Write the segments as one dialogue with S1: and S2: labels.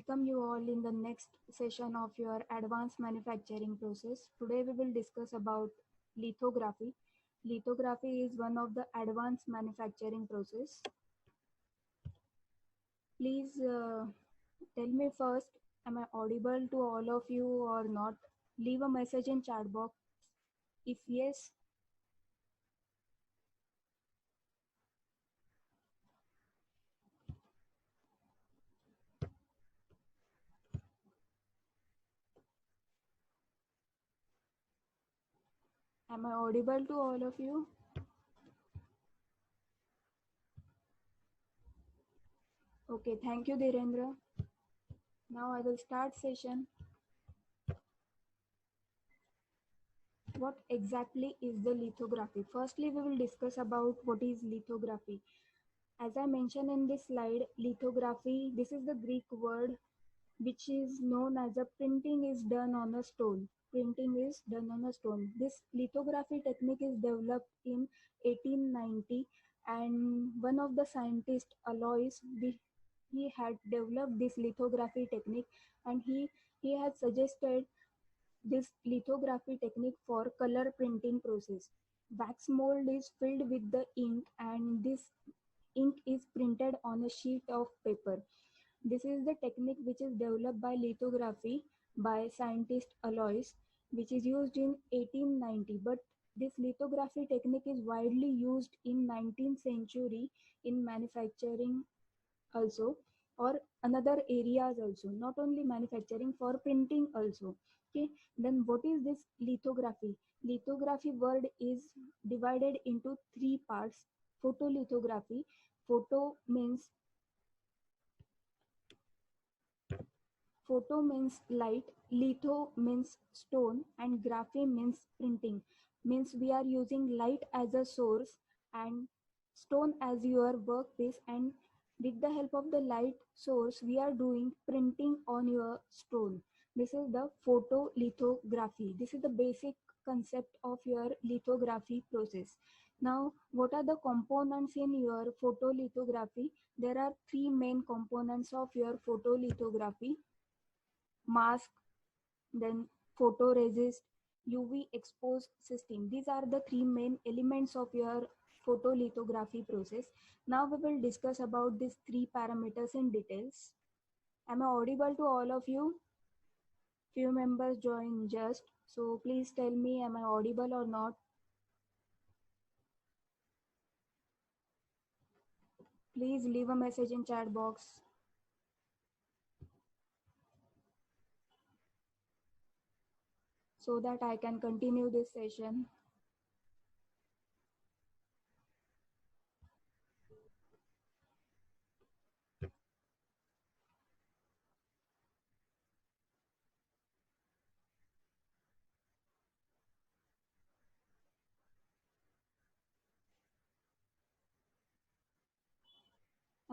S1: welcome you all in the next session of your advanced manufacturing process. Today we will discuss about lithography. Lithography is one of the advanced manufacturing process. Please tell me first, am I audible to all of you or not? Leave a message in chat box. If yes, am I audible to all of you? Okay, thank you, Dhirendra. Now I will start session. What exactly is the lithography? Firstly, we will discuss about what is lithography. As I mentioned in this slide, lithography, this is the Greek word which is known as a printing is done on a stone. Printing is done on a stone. This lithography technique is developed in 1890, and one of the scientists, Alois, he had developed this lithography technique, and he had suggested this lithography technique for color printing process. Wax mold is filled with the ink, and this ink is printed on a sheet of paper. This is the technique which is developed by lithography by scientist Alois, which is used in 1890. But this lithography technique is widely used in 19th century in manufacturing also, or another areas also, not only manufacturing, for printing also. Okay, then what is this lithography? Lithography word is divided into three parts. Photolithography. Photo means light, litho means stone, and graphy means printing. Means we are using light as a source and stone as your workpiece, and with the help of the light source we are doing printing on your stone. This is the photolithography. This is the basic concept of your lithography process. Now, what are the components in your photolithography? There are three main components of your photolithography: mask, then photoresist, UV exposed system. These are the three main elements of your photolithography process. Now we will discuss about these three parameters in details. Am I audible to all of you? Few members join just, so please tell me, am I audible or not? Please leave a message in chat box. So that I can continue this session.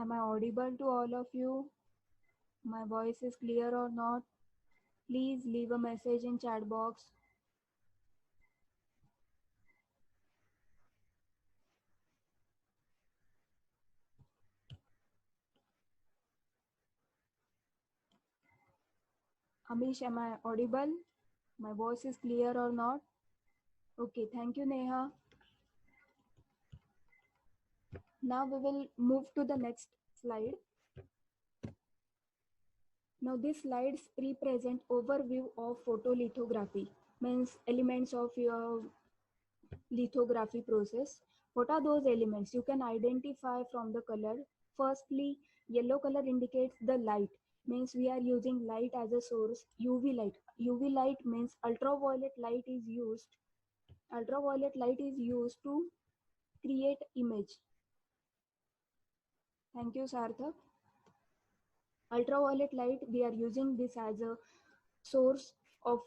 S1: Am I audible to all of you? My voice is clear or not? Please leave a message in chat box. Amish, am I audible? My voice is clear or not? Okay, thank you, Neha. Now we will move to the next slide. Now this slides represent overview of photolithography, means elements of your lithography process. What are those elements? You can identify from the color. Firstly, yellow color indicates the light, means we are using light as a source. UV light. UV light means ultraviolet light is used. Ultraviolet light is used to create image. Thank you, Sarthak. Ultraviolet light, we are using this as a source of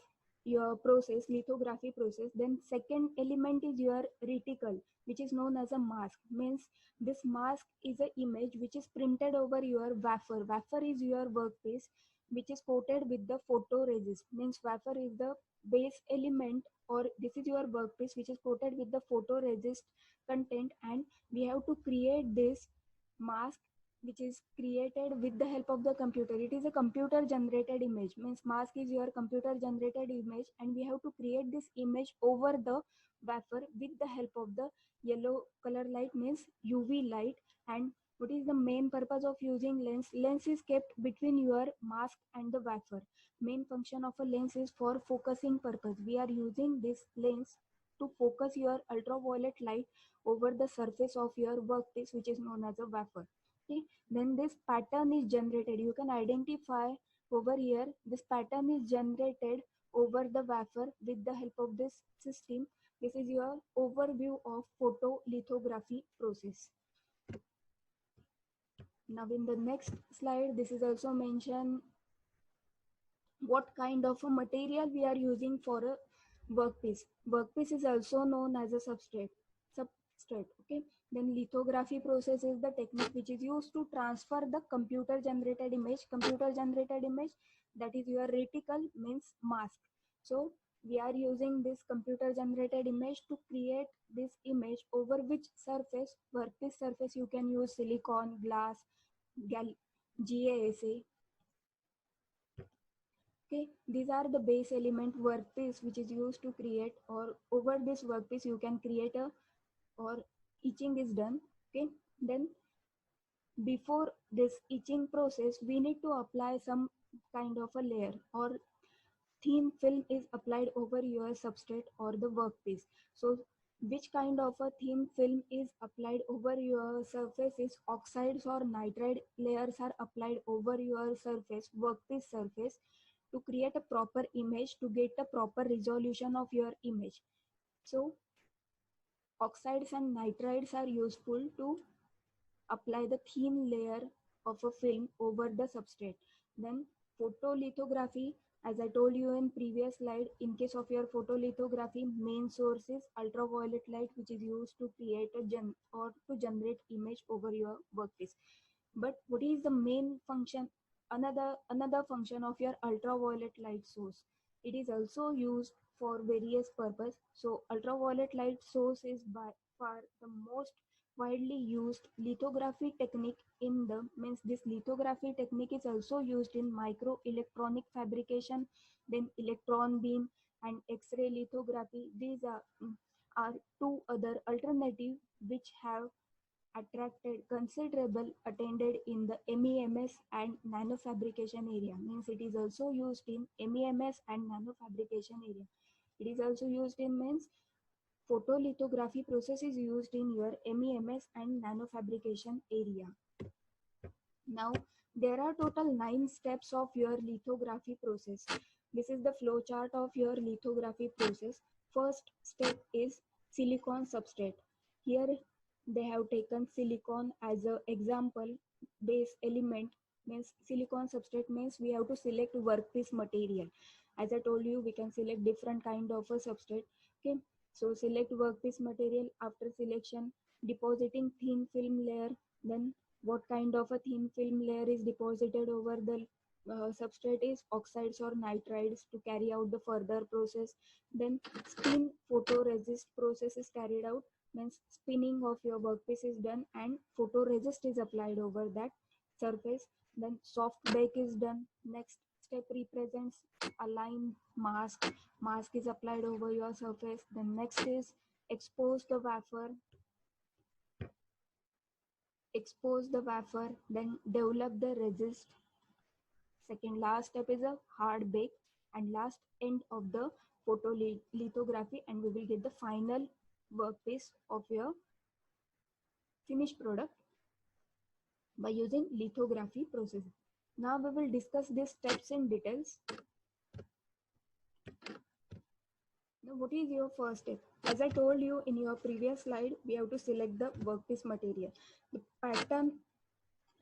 S1: your process, lithography process. Then second element is your reticle, which is known as a mask. Means this mask is an image which is printed over your wafer. Wafer is your workpiece, which is coated with the photoresist. Means wafer is the base element, or this is your workpiece which is coated with the photoresist content, and we have to create this mask which is created with the help of the computer. It is a computer generated image, means mask is your computer generated image, and we have to create this image over the wafer with the help of the yellow color light, means UV light. And what is the main purpose of using lens? Lens is kept between your mask and the wafer. Main function of a lens is for focusing purpose. We are using this lens to focus your ultraviolet light over the surface of your workpiece, which is known as a wafer. Okay, then this pattern is generated. You can identify over here, this pattern is generated over the wafer with the help of this system. This is your overview of photolithography process. Now in the next slide, this is also mentioned what kind of a material we are using for a workpiece. Workpiece is also known as a substrate. Okay, then lithography process is the technique which is used to transfer the computer generated image. Computer generated image, that is your reticle, means mask. So we are using this computer generated image to create this image over which surface, workpiece surface, you can use silicon, glass, GASA. Okay, these are the base element workpiece which is used to create, or over this workpiece you can create a, or etching is done. Okay, then before this etching process we need to apply some kind of a layer, or thin film is applied over your substrate or the workpiece. So which kind of a thin film is applied over your surface is oxides or nitride layers are applied over your surface, workpiece surface, to create a proper image, to get a proper resolution of your image. So oxides and nitrides are useful to apply the thin layer of a film over the substrate. Then photolithography, as I told you in previous slide, in case of your photolithography, main source is ultraviolet light, which is used to create a or to generate image over your workpiece. But what is the main function? Another function of your ultraviolet light source. It is also used for various purpose. So ultraviolet light source is by far the most widely used lithography technique in the, means this lithography technique is also used in microelectronic fabrication, then electron beam and X-ray lithography. These are two other alternative which have attracted considerable attended in the MEMS and nanofabrication area. Means it is also used in MEMS and nanofabrication area. It is also used in, means photolithography process is used in your MEMS and nanofabrication area. Now there are total 9 steps of your lithography process. This is the flow chart of your lithography process. First step is silicon substrate. Here they have taken silicon as an example base element. Means silicon substrate means we have to select workpiece material. As I told you, we can select different kind of a substrate. Okay, so select workpiece material. After selection, depositing thin film layer. Then what kind of a thin film layer is deposited over the substrate is oxides or nitrides to carry out the further process. Then spin photoresist process is carried out, means spinning of your workpiece is done and photoresist is applied over that surface. Then soft bake is done. Next step represents align mask. Mask is applied over your surface. Then next is expose the wafer. Expose the wafer, then develop the resist. Second last step is a hard bake, and last end of the photolithography, and we will get the final workpiece of your finished product by using lithography process. Now we will discuss these steps in details. Now what is your first step? As I told you in your previous slide, we have to select the workpiece material. The pattern,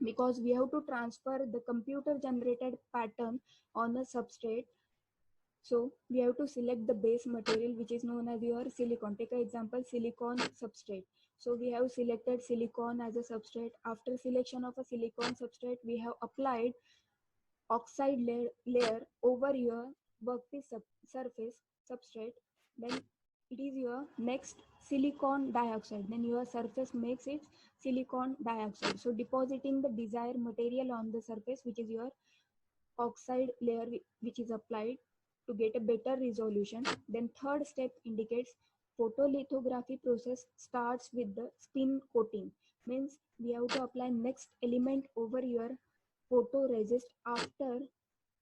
S1: because we have to transfer the computer generated pattern on a substrate. So we have to select the base material, which is known as your silicon. Take an example, silicon substrate. So we have selected silicon as a substrate. After selection of a silicon substrate, we have applied oxide layer over your workpiece surface substrate. Then it is your next silicon dioxide. Then your surface makes it silicon dioxide. So depositing the desired material on the surface, which is your oxide layer, which is applied to get a better resolution. Then third step indicates photolithography process starts with the spin coating. Means we have to apply next element over your photoresist after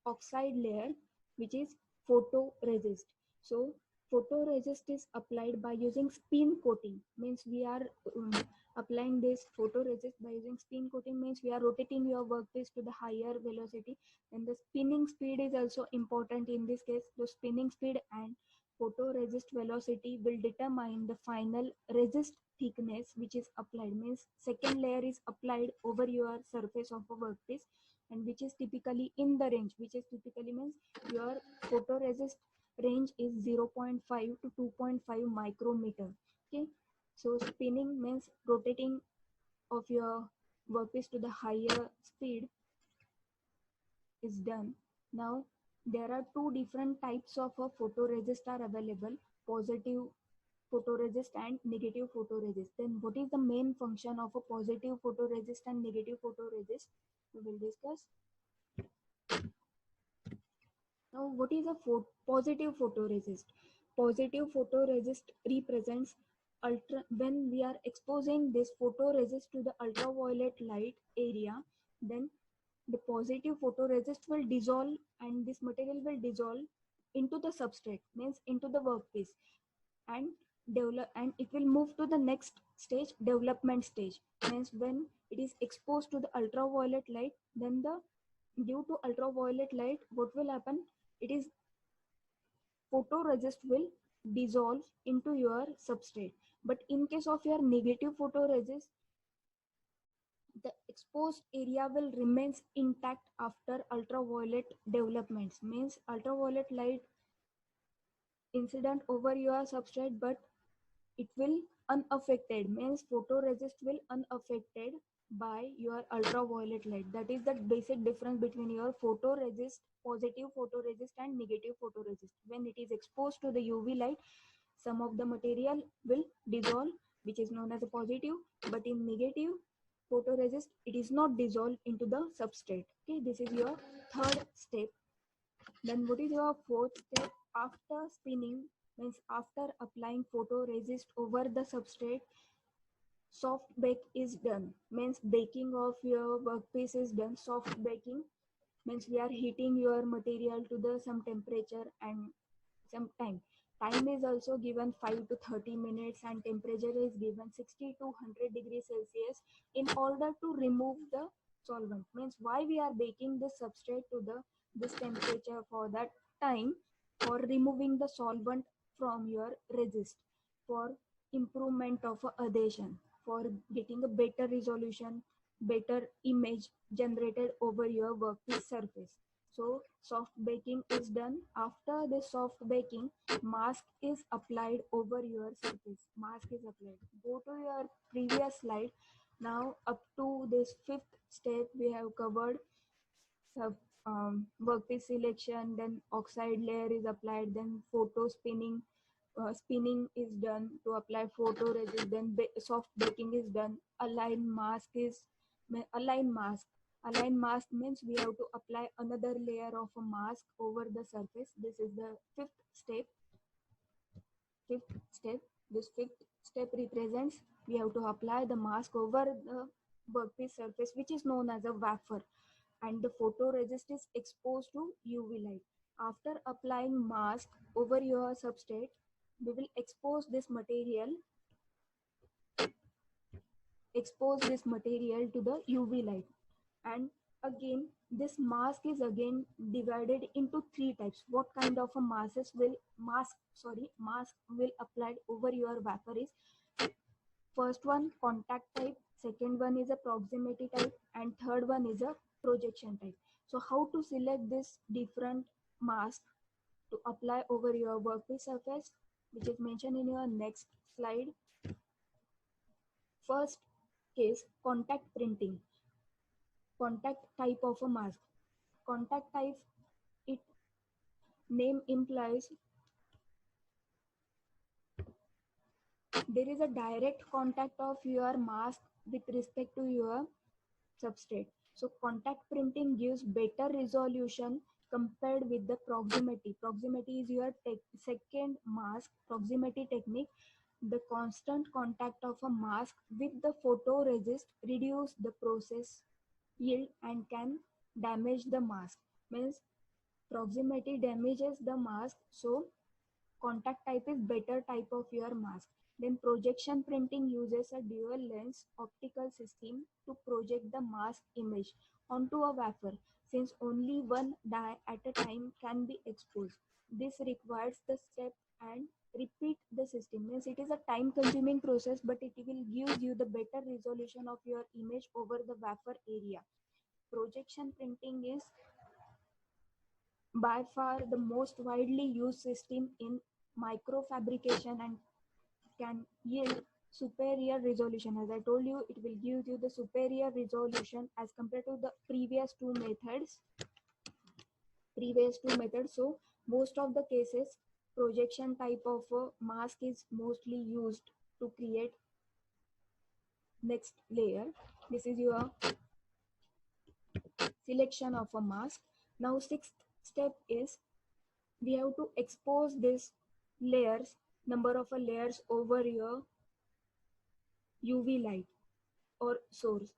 S1: oxide layer, which is photoresist. So photoresist is applied by using spin coating. Means we are um, applying this photoresist by using spin coating, means we are rotating your workpiece to the higher velocity. And the spinning speed is also important in this case. The spinning speed and photoresist velocity will determine the final resist thickness which is applied. Means second layer is applied over your surface of a workpiece, and which is typically in the range, which is typically means your photoresist range is 0.5 to 2.5 micrometer. Okay, so spinning means rotating of your workpiece to the higher speed is done. Now there are two different types of a photoresist are available: positive photoresist and negative photoresist. Then what is the main function of a positive photoresist and negative photoresist, we will discuss. Now, what is a positive photoresist? Positive photoresist represents when we are exposing this photoresist to the ultraviolet light area, then the positive photoresist will dissolve and this material will dissolve into the substrate, means into the workpiece, and develop, and it will move to the next stage, development stage. Means when it is exposed to the ultraviolet light, then the due to ultraviolet light, what will happen? It is photoresist will dissolve into your substrate. But in case of your negative photoresist, the exposed area will remains intact after ultraviolet developments. Means ultraviolet light incident over your substrate, but it will unaffected, means photoresist will unaffected by your ultraviolet light. That is the basic difference between your photoresist, positive photoresist and negative photoresist. When it is exposed to the UV light, some of the material will dissolve, which is known as a positive, but in negative photoresist it is not dissolved into the substrate. Okay, this is your third step. Then what is your fourth step? After spinning, means after applying photoresist over the substrate, soft bake is done. Means baking of your workpiece is done. Soft baking means we are heating your material to the some temperature and some time. Time is also given 5 to 30 minutes and temperature is given 60 to 100 degrees Celsius in order to remove the solvent. Means why we are baking the substrate to the this temperature for that time, for removing the solvent from your resist, for improvement of adhesion, for getting a better resolution, better image generated over your workpiece surface. So soft baking is done. After the soft baking, mask is applied over your surface. Mask is applied. Go to your previous slide. Now up to this fifth step, we have covered workpiece selection, then oxide layer is applied, then photo spinning. Spinning is done to apply photoresist, then soft baking is done. Align mask. Align mask means we have to apply another layer of a mask over the surface. This is the fifth step. Fifth step. This fifth step represents we have to apply the mask over the workpiece surface, which is known as a wafer, and the photoresist is exposed to UV light. After applying mask over your substrate, we will expose this material to the UV light. And again, this mask is again divided into three types. What kind of a mask will applied over your wafer is: first one contact type, second one is a proximity type, and third one is a projection type. So how to select this different mask to apply over your workpiece surface, which is mentioned in your next slide. First case, contact printing. Contact type of a mask. Contact type, it name implies there is a direct contact of your mask with respect to your substrate. So contact printing gives better resolution compared with the proximity. Proximity is your second mask proximity technique. The constant contact of a mask with the photoresist reduce the process yield and can damage the mask. Means proximity damages the mask, so contact type is better type of your mask. Then projection printing uses a dual lens optical system to project the mask image onto a wafer, since only one die at a time can be exposed. This requires the step and repeat the system. Means it is a time consuming process, but it will give you the better resolution of your image over the wafer area. Projection printing is by far the most widely used system in microfabrication and can yield superior resolution. As I told you, it will give you the superior resolution as compared to the previous two methods. So most of the cases, projection type of mask is mostly used to create next layer. This is your selection of a mask. Now sixth step is we have to expose this layers, number of layers over your UV light or source.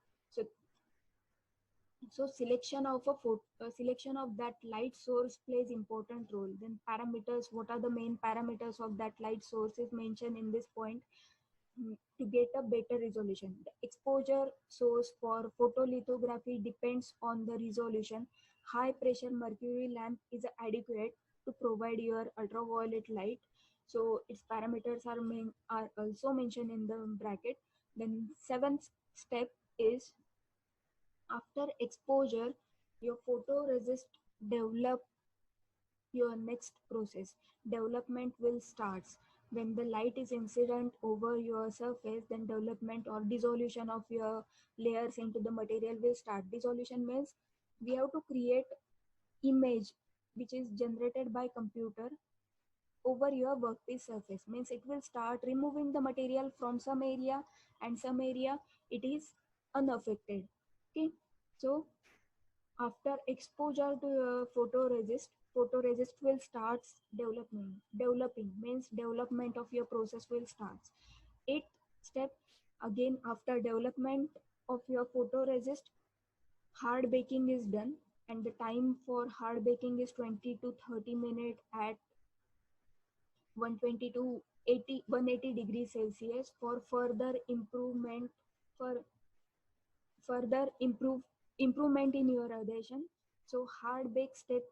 S1: So, selection of that light source plays important role. Then parameters, what are the main parameters of that light source is mentioned in this point. To get a better resolution, the exposure source for photolithography depends on the resolution. High pressure mercury lamp is adequate to provide your ultraviolet light, so its parameters are also mentioned in the bracket. Then seventh step is after exposure, your photoresist develop your next process. Development will start when the light is incident over your surface. Then development or dissolution of your layers into the material will start. Dissolution means we have to create image which is generated by computer over your workpiece surface. Means it will start removing the material from some area, and some area it is unaffected. Okay, so after exposure to photoresist will start developing means development of your process will start. Eighth step, again after development of your photoresist, hard baking is done, and the time for hard baking is 20 to 30 minutes at 120 to 180 degrees Celsius for further improvement, for further improvement in your adhesion. So hard bake step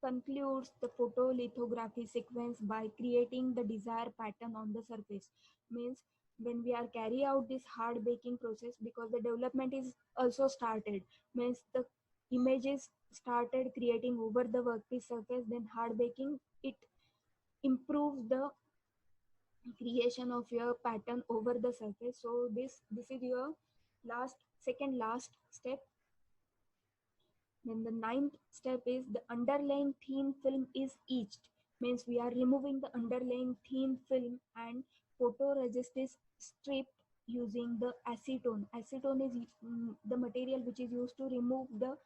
S1: concludes the photolithography sequence by creating the desired pattern on the surface. Means when we are carry out this hard baking process, because the development is also started, means the images started creating over the workpiece surface, then hard baking it improves the creation of your pattern over the surface. So this is your last step. Then the ninth step is the underlying thin film is etched. Means we are removing the underlying thin film and photoresist is stripped using the acetone. Acetone is the material which is used to remove the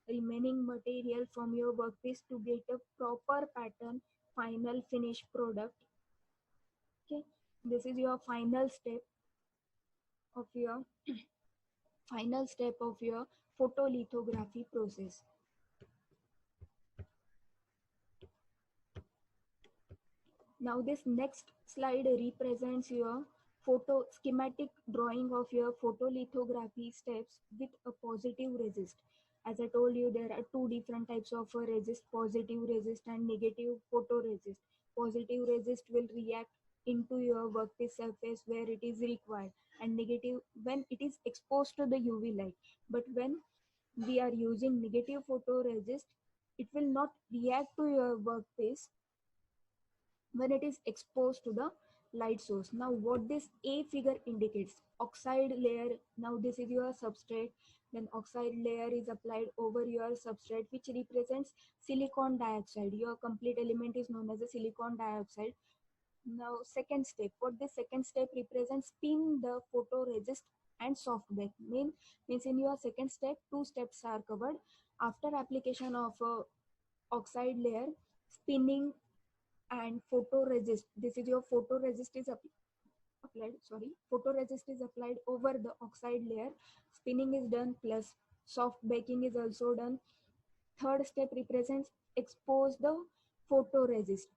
S1: remaining material from your workpiece to get a proper pattern final finished product. Okay, this is your of your final step of your photolithography process. Now this next slide represents your photo schematic drawing of your photolithography steps with a positive resist. As I told you, there are two different types of resist, positive resist and negative photoresist. Positive resist will react into your workpiece surface where it is required, and negative when it is exposed to the UV light. But when we are using negative photoresist, it will not react to your workpiece when it is exposed to the light source. Now what this A figure indicates, oxide layer. Now this is your substrate, then oxide layer is applied over your substrate which represents silicon dioxide. Your complete element is known as a silicon dioxide. Now second step, what the second step represents, spin the photoresist and soft bake. Means in your second step, two steps are covered. After application of a oxide layer, spinning and photoresist. This is your photoresist is applied. Sorry, photoresist is applied over the oxide layer. Spinning is done plus soft baking is also done. Third step represents expose the photoresist.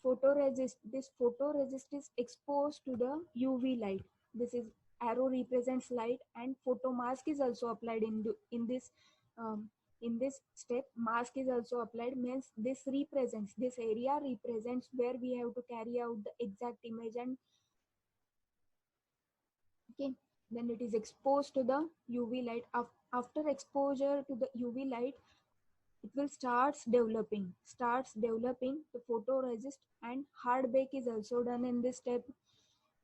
S1: This photoresist is exposed to the UV light. This is arrow represents light, and photo mask is also applied um, in this step. Mask is also applied, means this area represents where we have to carry out the exact image. And okay, then it is exposed to the UV light. After exposure to the UV light, it will starts developing the photoresist, and hard bake is also done in this step.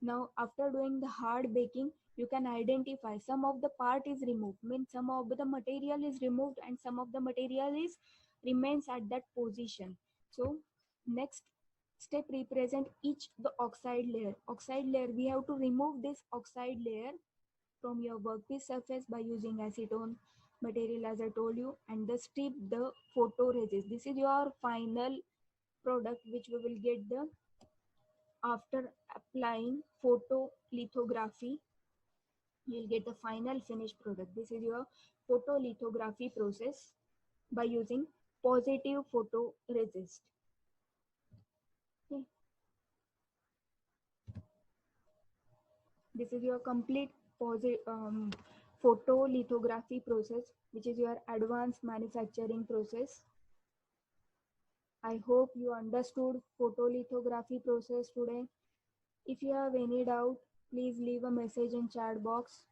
S1: Now after doing the hard baking, you can identify some of the part is removed, means some of the material is removed and some of the material is remains at that position. So next step represent each the oxide layer. We have to remove this oxide layer from your workpiece surface by using acetone material, as I told you, and the strip the photoresist. This is your final product which we will get the after applying photolithography. You'll get the final finished product. This is your photolithography process by using positive photoresist. Okay. This is your complete photolithography process, which is your advanced manufacturing process. I hope you understood photolithography process today. If you have any doubt, please leave a message in chat box.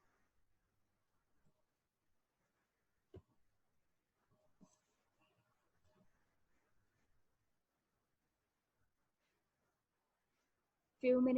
S1: Few minutes